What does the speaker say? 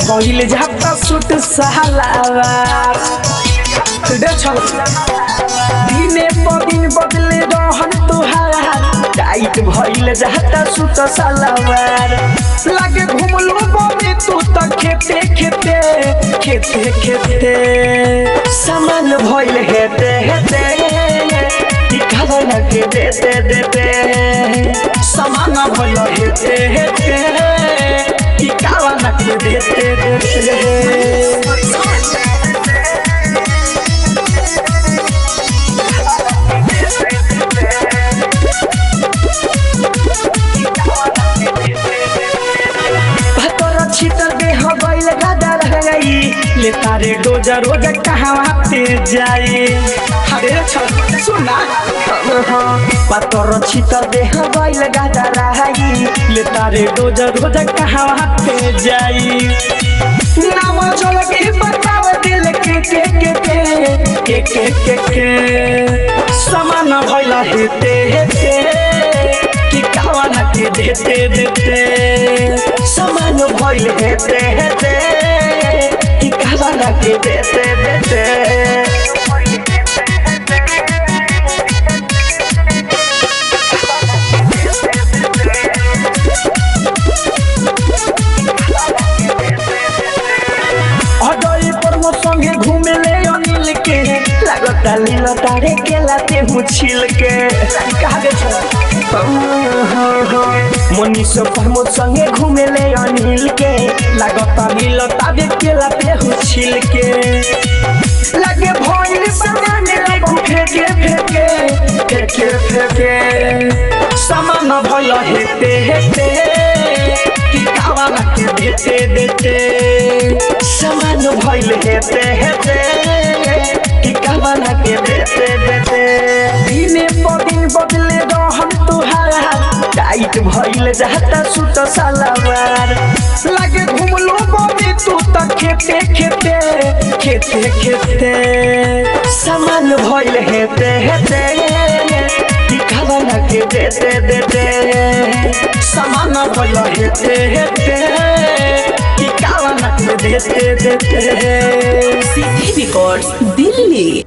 भइल जाता सूट सलावार दिने पर दिन बदले रहन तुहार टाइट भइल जाता सूट सलावार लागे घुमलो बने तू त खेते खेते खेते खेते सामान भइल हेते हेते दिखावा के देते देते सामान भइल हेते हेते दिखावा के देते देते ले तारे डोजा रोजा कहाँ पे जाए अरे सुना पातर छितर देह बैल गादा रही ले तारे डोजा रोजा कहाँ पे जाई नाम चल के बताव दिल के समान भइल हेते हेते कि कावन के देते देते समान भइल हेते हेते के देते देते अडई पर मो संगे घूमे ले अनिल के लागता लीला तारे के लाते मुछिल के कागे मनीष प्रमोद संगे घूमे ले अनिल के लागता लीला तारे के लाते मुछिल के लगे भइल सामान लागू फेके फेके फेके फेके सामान भइल हेते हेते कि कावन के देते देते सामान भइल हेते हेते कि कावन के देते देते दिने पर दिन बदले रहन तुहार टाइट भइल जाता सूट सलावार लागे घुमलो बने तू त खेते खेते खेते खेते सामान भइल हेते हेते दिखावा के देते देते सामान भइल हेते हेते दिखावा के देते देते सिटी रिकॉर्ड्स दिल्ली।